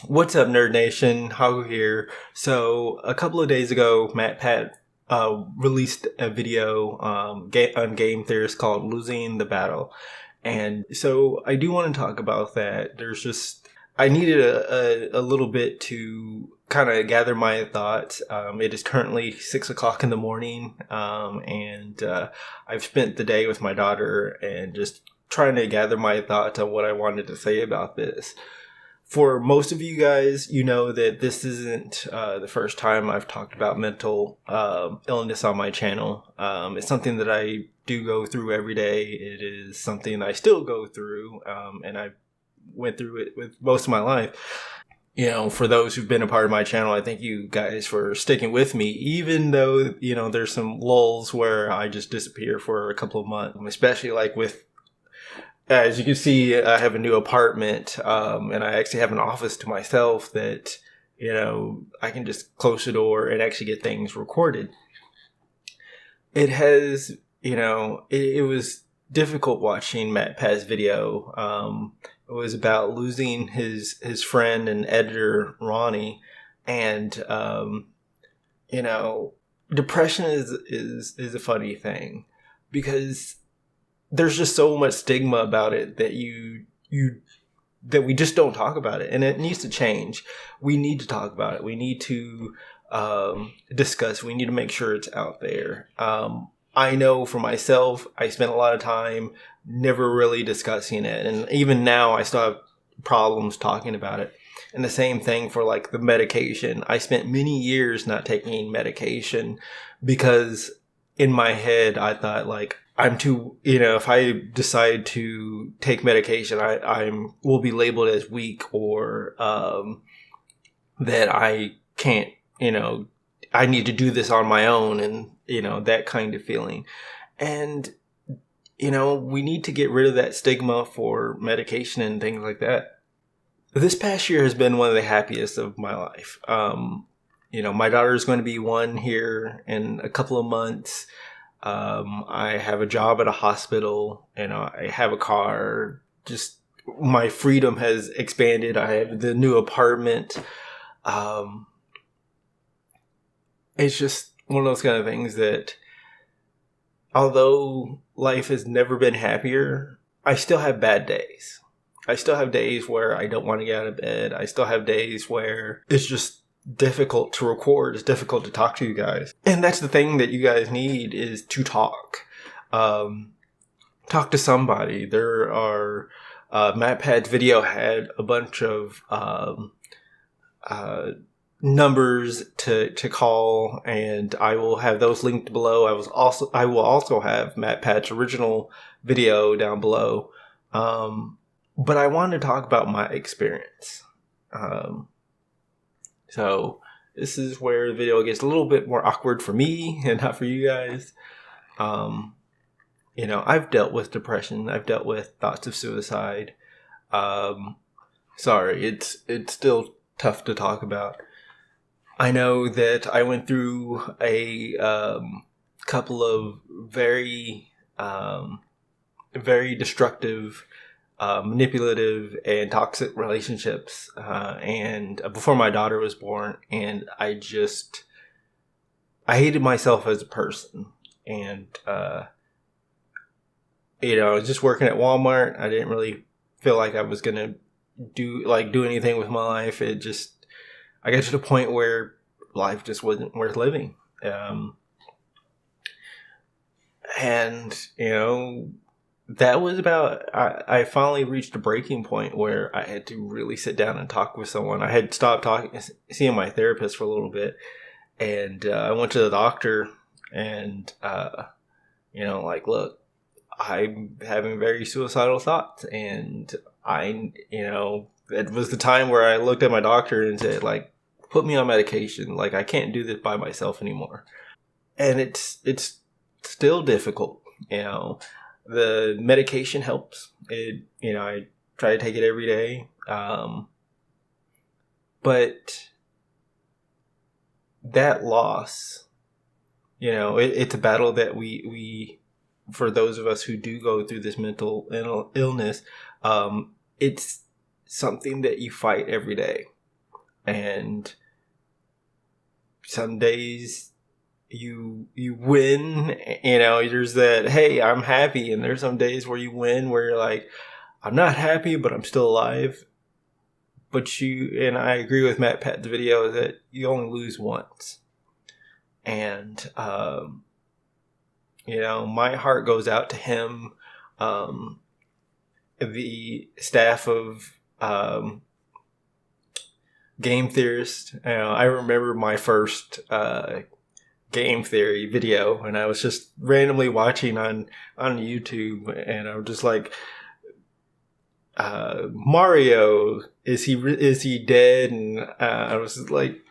What's up, Nerd Nation? Hagu here. So, a couple of days ago, MatPat released a video on Game Theorist called Losing the Battle. And so, I do want to talk about that. I needed a little bit to kind of gather my thoughts. It is currently 6 o'clock in the morning, and I've spent the day with my daughter and just trying to gather my thoughts on what I wanted to say about this. For most of you guys, you know that this isn't the first time I've talked about mental illness on my channel. It's something that I do go through every day. It is something I still go through, and I went through it with most of my life. You know, for those who've been a part of my channel, I thank you guys for sticking with me, even though, you know, there's some lulls where I just disappear for a couple of months, especially like as you can see, I have a new apartment, and I actually have an office to myself that, you know, I can just close the door and actually get things recorded. It has, you know, it was difficult watching MatPat's video. It was about losing his friend and editor, Ronnie, and, you know, depression is a funny thing because there's just so much stigma about it that that we just don't talk about it, and it needs to change. We need to talk about it. We need to discuss. We need to make sure it's out there. I know for myself, I spent a lot of time never really discussing it, and even now I still have problems talking about it. And the same thing for like the medication. I spent many years not taking medication because in my head I thought like, I'm too, you know, if I decide to take medication, I will be labeled as weak or that I can't, you know, I need to do this on my own, and, you know, that kind of feeling. And, you know, we need to get rid of that stigma for medication and things like that. This past year has been one of the happiest of my life. You know, my daughter is going to be 1 here in a couple of months. I have a job at a hospital, and I have a car. Just my freedom has expanded. I have the new apartment. It's just one of those kind of things that, although life has never been happier, I still have bad days. I still have days where I don't want to get out of bed. I still have days where it's just difficult to record. It's difficult to talk to you guys. And that's the thing that you guys need, is to talk. Talk to somebody. There are MatPat's video had a bunch of numbers to call, and I will have those linked below. I will also have MatPat's original video down below. But I wanted to talk about my experience. So this is where the video gets a little bit more awkward for me and not for you guys. You know, I've dealt with depression. I've dealt with thoughts of suicide. Sorry, it's still tough to talk about. I know that I went through a couple of very destructive, manipulative and toxic relationships, and before my daughter was born, and I hated myself as a person. And you know, I was just working at Walmart. I didn't really feel like I was gonna do anything with my life. I got to the point where life just wasn't worth living. And you know, that was about, I finally reached a breaking point where I had to really sit down and talk with someone. I had stopped seeing my therapist for a little bit, and I went to the doctor, and, you know, like, look, I'm having very suicidal thoughts, and you know, it was the time where I looked at my doctor and said, like, put me on medication. Like, I can't do this by myself anymore. And it's still difficult, you know. The medication helps. You know, I try to take it every day. But that loss, you know, it's a battle that we, for those of us who do go through this mental illness, it's something that you fight every day. And some days you win, there's that, hey, I'm happy. And there's some days where you win where you're like, I'm not happy, but I'm still alive. But and I agree with MatPats' video that you only lose once. And, my heart goes out to him, the staff of Game Theorist. I remember my first game theory video, and I was just randomly watching on YouTube, and I was just like, Mario, is he dead? And I was just like,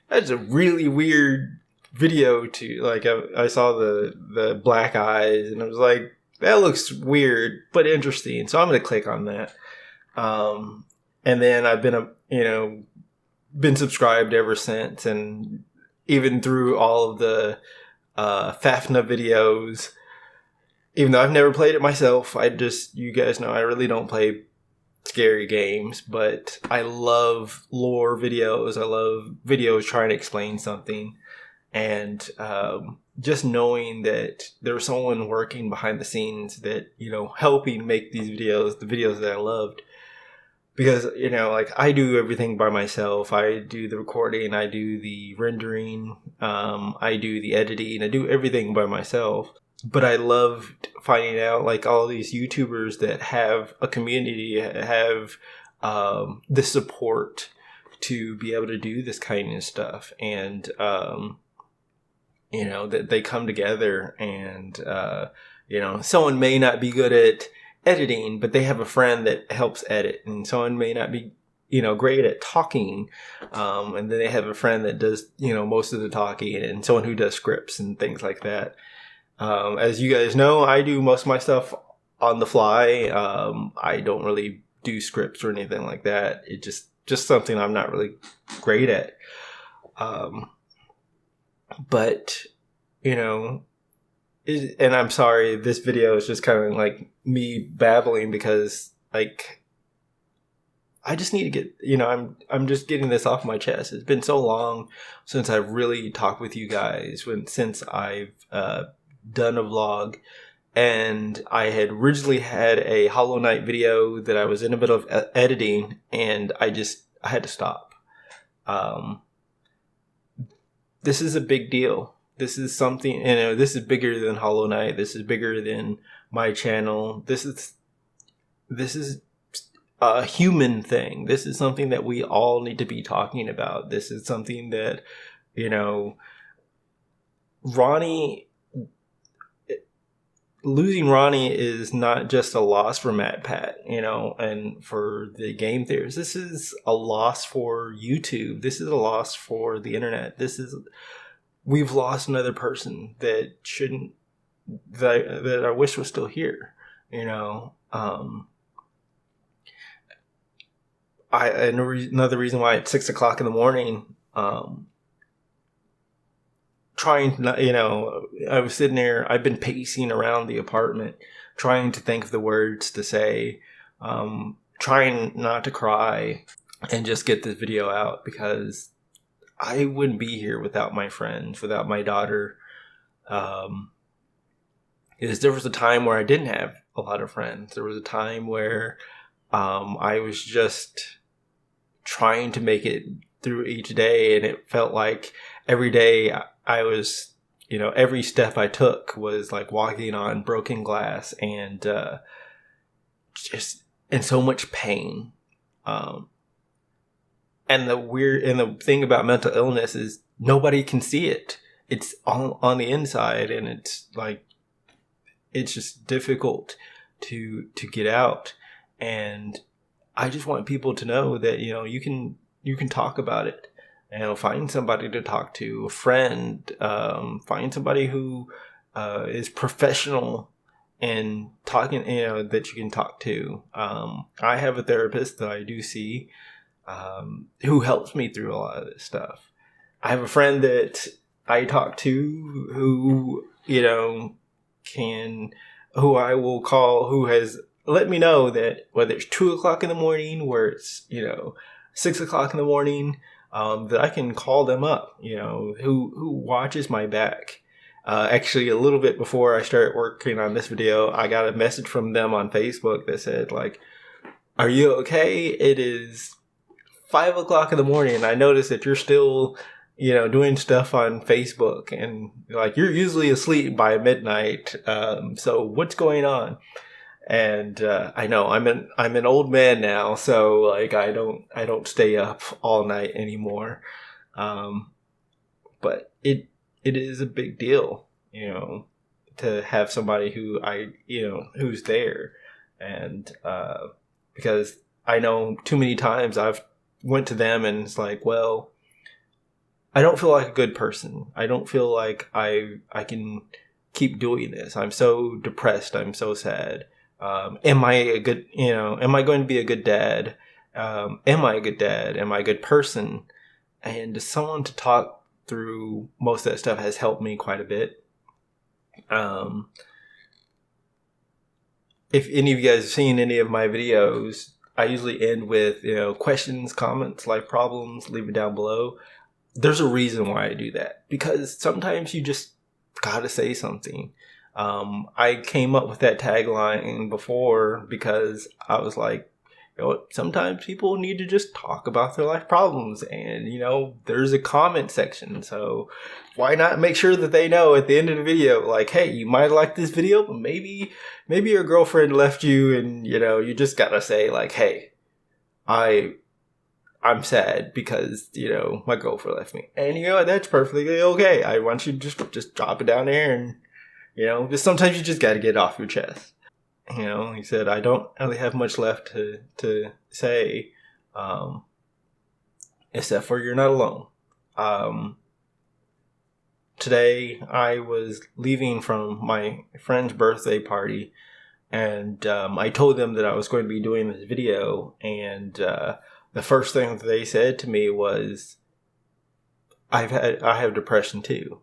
that's a really weird video to like. I saw the black eyes, and I was like, that looks weird but interesting, so I'm gonna click on that. And then I've been subscribed ever since, and even through all of the Fafna videos. Even though I've never played it myself, you guys know I really don't play scary games, but I love lore videos. I love videos trying to explain something. And just knowing that there's someone working behind the scenes that, helping make these videos, the videos that I loved. Because, I do everything by myself. I do the recording, I do the rendering, I do the editing, I do everything by myself. But I loved finding out, like, all these YouTubers that have a community, have the support to be able to do this kind of stuff. And, that they come together and, someone may not be good at editing, but they have a friend that helps edit. And someone may not be, great at talking. And then they have a friend that does, most of the talking, and someone who does scripts and things like that. As you guys know, I do most of my stuff on the fly. I don't really do scripts or anything like that. It's just something I'm not really great at. But, and I'm sorry, this video is just kind of like me babbling because, like, I just need to get, I'm just getting this off my chest. It's been so long since I've really talked with you guys, since I've done a vlog, and I had originally had a Hollow Knight video that I was in a bit of editing, and I had to stop. This is a big deal. This is something, this is bigger than Hollow Knight. This is bigger than my channel. This is a human thing. This is something that we all need to be talking about. This is something that, losing Ronnie is not just a loss for MatPat, and for the game theorists. This is a loss for YouTube. This is a loss for the internet. We've lost another person that I wish was still here, another reason why it's 6 o'clock in the morning, I was sitting there, I've been pacing around the apartment, trying to think of the words to say, trying not to cry, and just get this video out, because I wouldn't be here without my friends, without my daughter. Because there was a time where I didn't have a lot of friends. There was a time where I was just trying to make it through each day, and it felt like every day I was, every step I took was like walking on broken glass, and just in so much pain. And the thing about mental illness is nobody can see it. It's on the inside, and it's like, it's just difficult to get out. And I just want people to know that, you can talk about it. Find somebody to talk to, a friend, find somebody who is professional in talking, that you can talk to. I have a therapist that I do see, who helps me through a lot of this stuff. I have a friend that I talk to who, who I will call, who has let me know that whether it's 2 o'clock in the morning, where it's, 6 o'clock in the morning, that I can call them up, who watches my back. Actually, a little bit before I started working on this video, I got a message from them on Facebook that said, like, "Are you okay? It is 5 o'clock in the morning, and I noticed that you're still, doing stuff on Facebook, and like you're usually asleep by midnight. So what's going on?" And I know I'm an old man now, so like I don't stay up all night anymore. But it is a big deal, to have somebody who's there, and because I know too many times I've went to them and it's like, well, I don't feel like a good person. I don't feel like I can keep doing this. I'm so depressed. I'm so sad. Am I going to be a good dad? Am I a good dad? Am I a good person? And someone to talk through most of that stuff has helped me quite a bit. If any of you guys have seen any of my videos, I usually end with, questions, comments, life problems, leave it down below. There's a reason why I do that, because sometimes you just gotta say something. I came up with that tagline before because I was like, sometimes people need to just talk about their life problems, and there's a comment section, so why not make sure that they know at the end of the video, like, hey, you might like this video, but maybe your girlfriend left you, and you just gotta say, like, hey, I'm sad because my girlfriend left me, and that's perfectly okay. I want you to just drop it down there, and just sometimes you just got to get it off your chest. He said, I don't really have much left to say, except for you're not alone. Today I was leaving from my friend's birthday party, and I told them that I was going to be doing this video, and the first thing that they said to me was, I have depression too.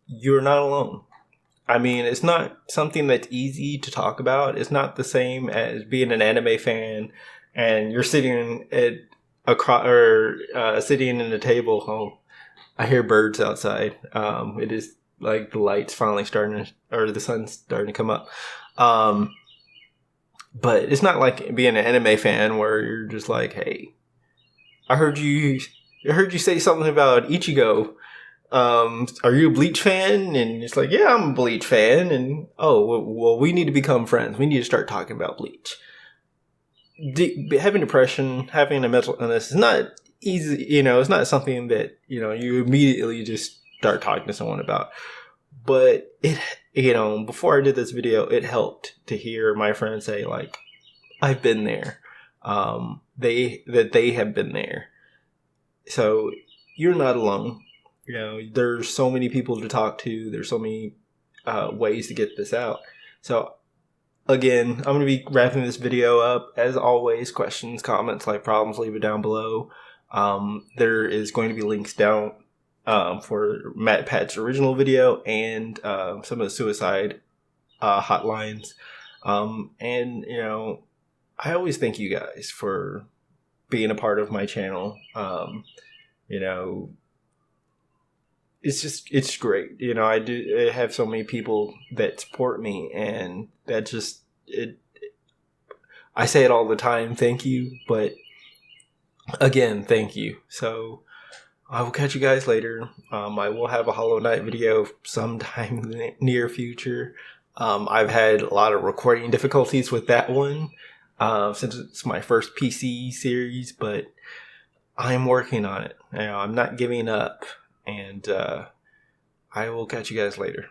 You're not alone. I mean, it's not something that's easy to talk about. It's not the same as being an anime fan and you're sitting sitting in a table. Oh, I hear birds outside. It is like the light's finally the sun's starting to come up. But it's not like being an anime fan where you're just like, hey, I heard you say something about Ichigo. Are you a Bleach fan? And it's like, yeah, I'm a Bleach fan. And well, we need to become friends. We need to start talking about Bleach. Having depression, having a mental illness is not easy. It's not something that you immediately just start talking to someone about. But it, before I did this video, it helped to hear my friends say, like, I've been there. They have been there. So you're not alone. There's so many people to talk to. There's so many ways to get this out. So again, I'm going to be wrapping this video up. As always, questions, comments, life problems, leave it down below. There is going to be links down for MatPats' original video and some of the suicide hotlines. And I always thank you guys for being a part of my channel. It's great. I have so many people that support me, and that just I say it all the time, thank you, but again, thank you. So I will catch you guys later. I will have a Hollow Knight video sometime in the near future. I've had a lot of recording difficulties with that one since it's my first PC series, but I'm working on it. I'm not giving up, and I will catch you guys later.